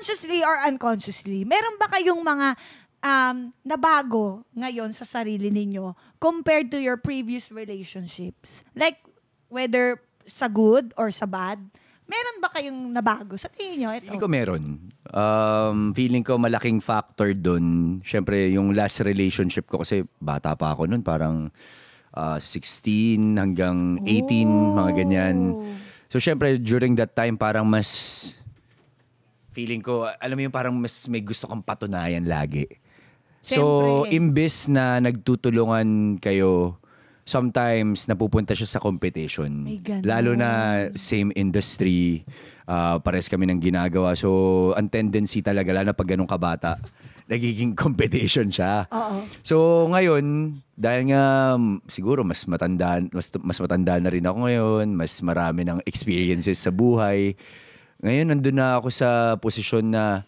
consciously or unconsciously, meron ba kayong mga nabago ngayon sa sarili ninyo compared to your previous relationships? Like, whether sa good or sa bad, meron ba kayong nabago? Sa tingin nyo, ito? Feeling ko meron. Feeling ko malaking factor dun. Siyempre, yung last relationship ko kasi bata pa ako nun. Parang 16 hanggang 18, mga ganyan. So, siyempre, during that time, parang mas... Feeling ko, alam mo yung parang mas may gusto kong patunayan lagi. So, imbes na nagtutulungan kayo, sometimes napupunta siya sa competition. Lalo na same industry, pares kami ng ginagawa. So, ang tendency talaga, lalo na pag ganun kabata, nagiging competition siya. So, ngayon, dahil nga siguro mas matanda na rin ako ngayon, mas marami ng experiences sa buhay. Ngayon, nandun na ako sa posisyon na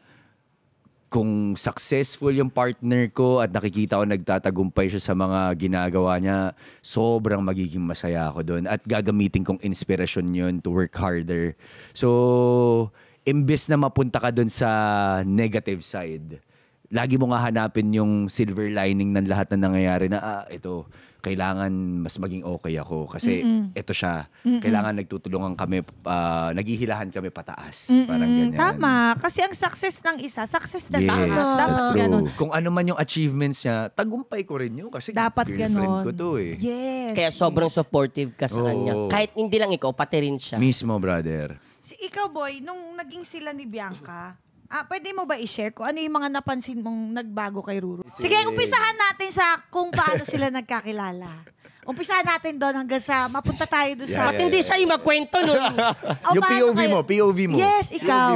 kung successful yung partner ko at nakikita ko nagtatagumpay siya sa mga ginagawa niya, sobrang magiging masaya ako doon. At gagamitin kong inspirasyon yun to work harder. So, imbes na mapunta ka doon sa negative side, lagi mo nga hanapin yung silver lining ng lahat na nangyayari na, ito, kailangan mas maging okay ako. Kasi ito siya. Kailangan nagtutulungan kami, naghihilahan kami pataas. Parang ganyan. Tama. Kasi ang success ng isa, success na That's true. Kung ano man yung achievements niya, tagumpay ko rin yun. Kasi dapat girlfriend ko to eh. Yes. Kaya sobrang supportive ka sa kanya. Kahit hindi lang ikaw, pati rin siya. Mismo, brother. Ikaw, boy, nung naging sila ni Bianca, pwede mo ba i-share kung ano yung mga napansin mong nagbago kay Ruru? Sige, umpisahan natin sa kung paano sila nagkakilala. Umpisahan natin doon hanggang sa mapunta tayo doon sa... Ba't hindi siya yung magkwento nun? Yung POV mo. Yes, ikaw.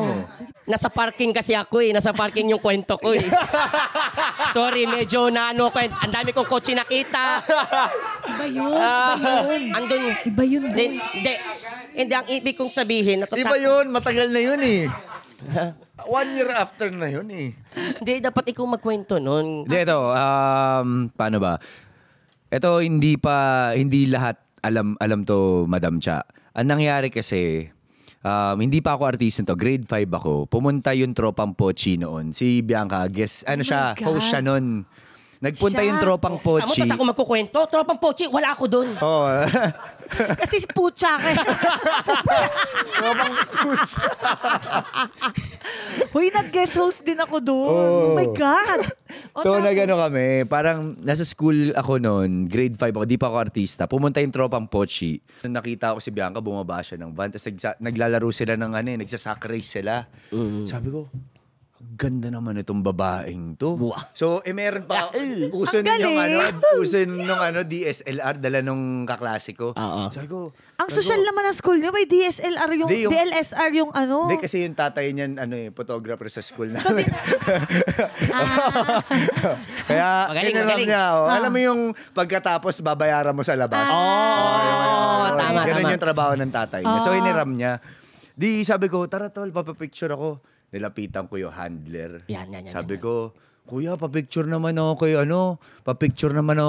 Nasa parking kasi ako eh. Nasa parking yung kwento ko eh. Sorry, medyo naano ko. Ang dami kong kotse nakita. Iba yun. Andun. Iba yun, boy. Hindi, ang ibig kong sabihin. Iba yun, matagal na yun eh. 1 year after na yun eh. Hindi, dapat ikaw magkwento nun. Hindi, ito, paano ba? Ito, hindi lahat alam to, Madam Cha. Ang nangyari kasi, hindi pa ako artista to, grade 5 ako. Pumunta yung tropang Pochi noon. Si Bianca, host siya noon. Nagpunta yung tropang Pochi. Tapos ako magkukwento, tropang Pochi, wala ako doon. Oo. Kasi pucha ka. Tropang pucha. Uy, nag-guest host din ako doon. Oh my God. So, nagano kami, parang nasa school ako noon, grade 5 ako, di pa ako artista. Pumunta yung tropang Pochi. Nakita ko si Bianca, bumaba siya ng van. Tapos naglalaro sila ng nagsasack race sila. Sabi ko, ganda naman itong babaeng to. So, meron pa, uso nung DSLR, dala nung kaklase ko. Sabi ko, ang social naman ng school niyo, may DSLR DLSR yung Hindi, kasi yung tatay niyan, photographer sa school namin. Kaya, magaling. niya, alam mo yung pagkatapos, babayaran mo sa labas. Tama. Ganun yung trabaho ng tatay niya. So, hiniram niya. Di, sabi ko, tara tol, papapicture ako. Nilapitan ko yung handler. Yan. Sabi ko, kuya, papicture naman ako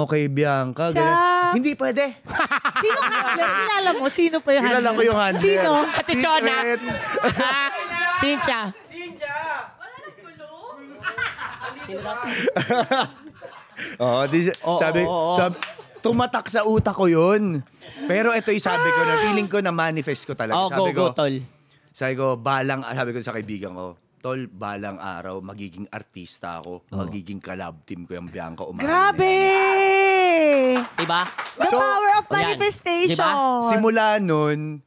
kay Bianca. Hindi pwede. Sino handler? Kilala mo? Sino pa yung handler? Kilala ko yung handler. Sino? Ate Chona. Cynthia. Wala nang gulo? Sabi, tumatak sa utak ko yun. Pero ito sabi ko na, feeling ko na manifest ko talaga. Sabi ko, tol. Sabi ko sa kaibigan ko, tol, balang araw, magiging artista ako. Magiging collab team ko yung Bianca Umali. Grabe! Diba? The power of manifestation. Diba? Simula nun,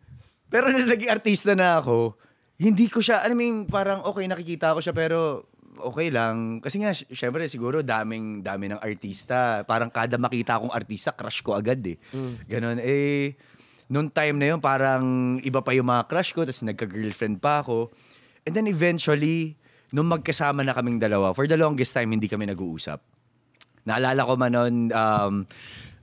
pero na naging artista na ako, hindi ko siya, parang okay, nakikita ko siya, pero okay lang. Kasi nga, syempre, siguro, dami ng artista. Parang kada makita akong artista, crush ko agad eh. Ganon. Noong time na yun, parang iba pa yung mga crush ko, tapos nagka-girlfriend pa ako. And then eventually, nung magkasama na kaming dalawa, for the longest time, hindi kami nag-uusap. Naalala ko man noon,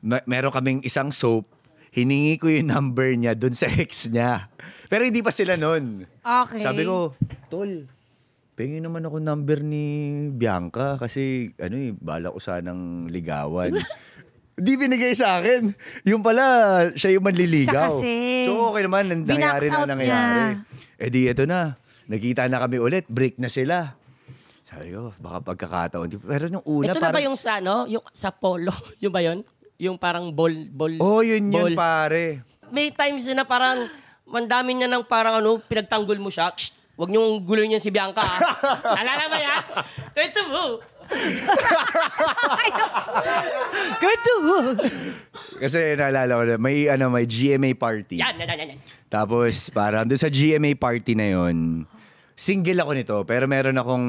meron kaming isang soap, hiningi ko yung number niya dun sa ex niya. Pero hindi pa sila noon. Okay. Sabi ko, tol, pengin naman ako number ni Bianca kasi bala ko sanang ligawan. Di binigay sa akin. Yung pala, siya yung manliligaw. Siya kasi. So okay naman, nangyari. Niya. Di ito na. Nagkita na kami ulit, break na sila. Sabi ko, baka pagkakataon. Pero nung una, Ito na ba yung sa, yung sa polo? Yung ba yun? Yung parang ball. Oh, yun ball. pare. May times na parang, mandami niya ng parang pinagtanggol mo siya. Shh! Huwag niyong guloy niya si Bianca. Nalala mo yan? Ito mo. Ganto mo. Kasi naalala ko na, may GMA party. Yan. Tapos, parang doon sa GMA party na yon, single ako nito, pero meron akong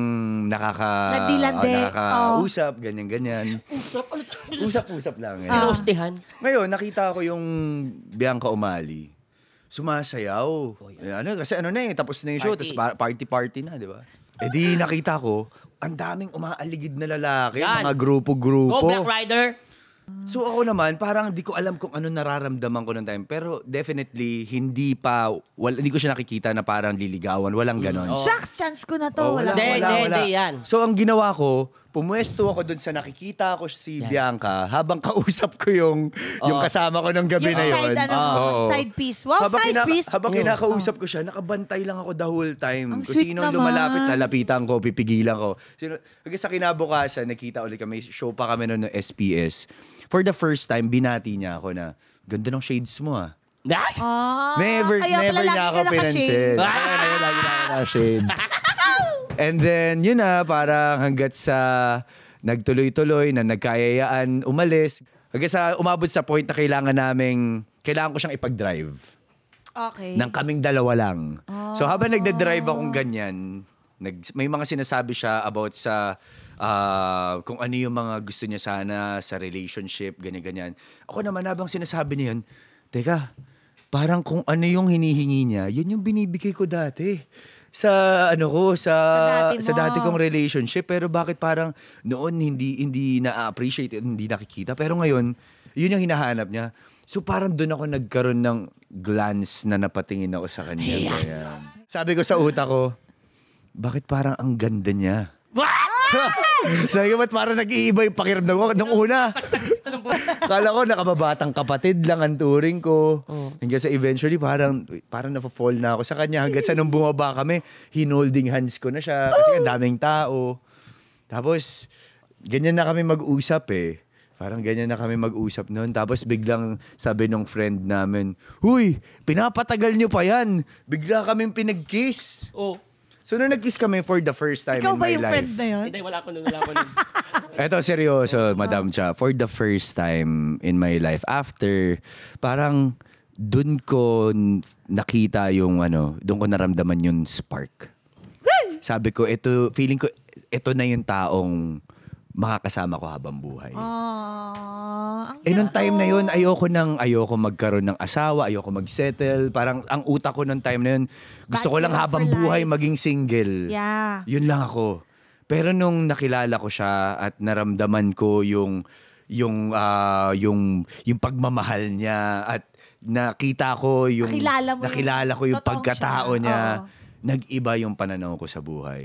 Landi-landi. nakakausap, ganyan-ganyan. Usap-usap lang. Eh. Pinustihan. Ngayon, nakita ko yung Bianca Umali. Sumasayaw. Kasi tapos na yung show, tapos party-party na, di ba? Eh di nakita ko, ang daming umaaligid na lalaki, Yan. mga grupo-grupo. Go Black Rider. So ako naman, parang di ko alam kung ano nararamdaman ko ng time. Pero definitely, hindi ko siya nakikita na parang liligawan. Walang ganon. Shucks, chance ko na to. Oh, wala. Hindi, yan. So ang ginawa ko, pumuesto ako dun sa nakikita ko si Bianca habang kausap ko yung kasama ko ng gabi Yung na yun. side piece. Wow, side piece. Habang kinakausap ko siya, nakabantay lang ako the whole time. Ang Kung sweet sino naman. lumalapit, lalapitan ko, pipigilan ko. Hanggang sa kinabukasan, nakita ulit kami, show pa kami noon ng SPS. For the first time, binati niya ako na, ganda ng shades mo ah. Never niya ako pinansin. Lagi na ako na-shade. And then, yun na, parang hanggat sa nagtuloy-tuloy, na nagkayayaan, umalis. Hanggang sa umabot sa point na kailangan ko siyang ipag-drive. Okay. Nang kaming dalawa lang. So habang nagda-drive akong ganyan, may mga sinasabi siya about sa kung ano yung mga gusto niya sana sa relationship, ganyan-ganyan. Ako naman habang sinasabi niya yun, teka, parang kung ano yung hinihingi niya, yun yung binibigay ko dati. Sa dati kong relationship, pero bakit parang noon hindi na-appreciate, hindi nakikita, pero ngayon yun yung hinahanap niya. So parang doon ako nagkaroon ng glance na napatingin ako sa kanya. Kaya, sabi ko sa utak ko, bakit parang ang ganda niya? Sabi ko, ba't parang nag-iiba yung pakiramdam ko? Nung una, kala ko nakababatang kapatid lang ang turing ko. Hanggang sa eventually, parang na-fall na ako sa kanya. Hanggang sa nung bumaba kami, hinolding hands ko na siya. Kasi ang daming tao. Tapos, ganyan na kami mag-usap eh. Parang ganyan na kami mag-usap noon. Tapos biglang sabi nung friend namin, huy, pinapatagal niyo pa yan. Bigla kaming pinag-kiss. So, nung nag-kiss kami for the first time Ikaw in my life. ba yung friend na yun? Hindi, wala ko nun. Eto, seryoso, Madam Cha. For the first time in my life, after, parang dun ko nakita yung dun ko naramdaman yung spark. Sabi ko, feeling ko, ito na yung taong makakasama ko habang buhay. Nung time na yun, ayoko magkaroon ng asawa, ayoko mag-settle. Parang ang utak ko nung time na yun, gusto ko lang Bachelor habang for buhay life. maging single. Yeah. Yun lang ako. Pero nung nakilala ko siya at naramdaman ko yung pagmamahal niya at nakita ko yung Nakilala mo yung yung totoong pagkatao siya. niya, Oo. nag-iba yung pananaw ko sa buhay.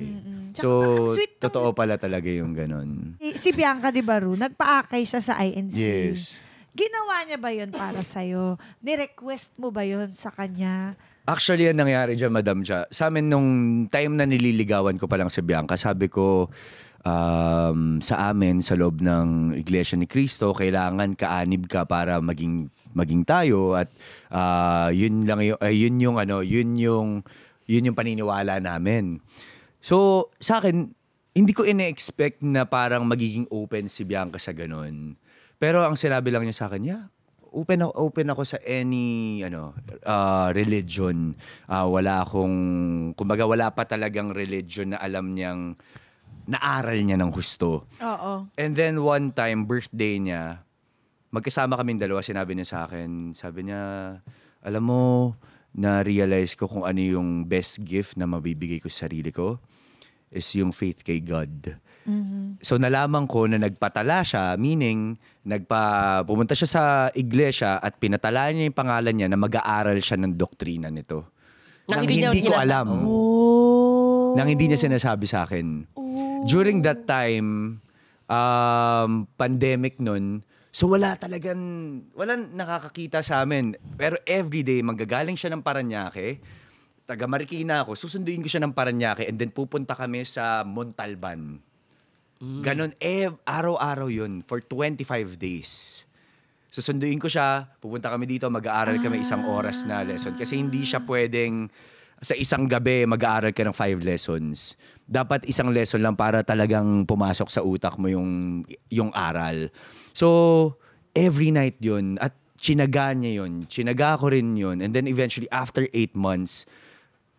Tsaka So, ang sweet ng- totoo pala talaga yung ganun. Si Bianca Di Baru, nagpa-akay siya sa INC. Yes. Ginawa niya ba yun para sa'yo? Ni-request mo ba yun sa kanya? Actually, yan nangyari dyan, Madam Cha. Sa amin, nung time na nililigawan ko pa lang si Bianca, sabi ko, sa amin, sa loob ng Iglesia ni Cristo, kailangan kaanib ka para maging tayo. At yun yung paniniwala namin. So, sa akin, hindi ko ine-expect na parang magiging open si Bianca sa ganun. Pero ang sinabi lang niya sa akin, open ako sa any religion. Kumbaga wala pa talagang religion na alam niyang naaral niya ng husto. Oo. And then one time, birthday niya, magkasama kaming dalawa, sinabi niya sa akin, sabi niya, alam mo, na-realize ko kung ano yung best gift na mabibigay ko sa sarili ko is yung faith kay God. Mm-hmm. So nalaman ko na nagpatala siya, meaning pumunta siya sa iglesia at pinatalaan niya yung pangalan niya na mag-aaral siya ng doktrina nito. Nang hindi ko alam. Nang hindi niya sinasabi sa akin. During that time, pandemic nun, so walang nakakakita sa amin. Pero everyday, manggagaling siya ng Paranaque, taga Marikina ako, susunduin ko siya ng Paranaque and then pupunta kami sa Montalban. Ganon, araw-araw yun for 25 days. Susunduin ko siya, pupunta kami dito, mag-aaral kami isang oras na lesson. Kasi hindi siya pwedeng sa isang gabi mag-aaral ka ng 5 lessons. Dapat isang lesson lang para talagang pumasok sa utak mo yung aral. So, every night yun. At chinaga niya yun. Chinaga ko rin yun. And then eventually, after 8 months,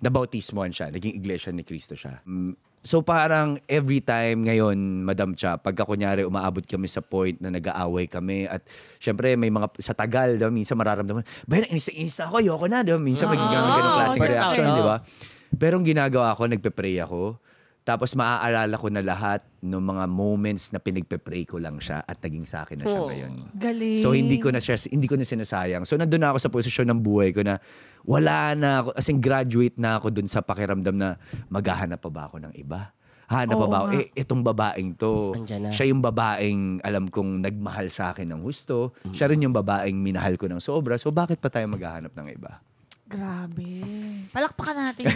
nabautismohan siya. Naging Iglesia ni Cristo siya. So parang every time ngayon, Madam Cha, pagka kunyari umaabot kami sa point na nag-aaway kami at syempre may mga sa tagal, diba, minsan mararamdaman, ba inis na ako, ayoko na, diba? Minsan magiging ganong klaseng first reaction, out, di ba? Pero ang ginagawa ko, nagpe-pray ako. Tapos maaalala ko na lahat ng mga moments na pinagpe-pray ko lang siya at naging sa akin na siya ngayon. Galing. So hindi ko na sinasayang. So nandun na ako sa posisyon ng buhay ko na wala na ako, as in graduate na ako dun sa pakiramdam na maghahanap pa ba ako ng iba? Hanap pa Oo ba ako? nga. Itong babaeng to, Andyan na. siya yung babaeng alam kong nagmahal sa akin ng husto. Siya rin yung babaeng minahal ko ng sobra. So bakit pa tayo maghahanap ng iba? Grabe. Palakpakan natin.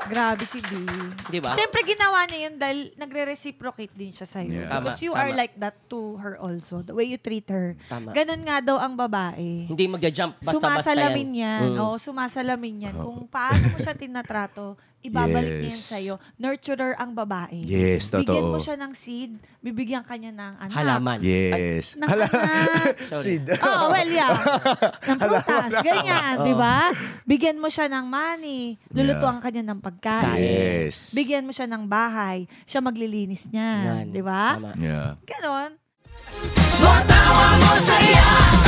Grabe si B. Di ba? Siyempre ginawa niya yun dahil nagre-reciprocate din siya sa'yo. Yeah. Because Tama, you are tama. like that to her also. The way you treat her. Tama. Ganun nga daw ang babae. Hindi magja-jump basta-basta Sumasalamin yan. Mm. Oo, sumasalamin yan. Kung paano mo siya tinatrato, ibabalik niya yan Yes. sa'yo. Nurturer ang babae. Yes, Bigyan totoo. mo siya ng seed, bibigyan ka niya ng anak. Halaman. Yes. Ng anak. Sorry. Oh, well, yeah. Ng prutas. Ganyan, di ba? Bigyan mo siya ng money. Lulutuan ka niya ng pagkain. Yes. Bigyan mo siya ng bahay. Siya maglilinis niyan. Yan. Di ba? Tama. Yeah. Ganon. Matawa mo saya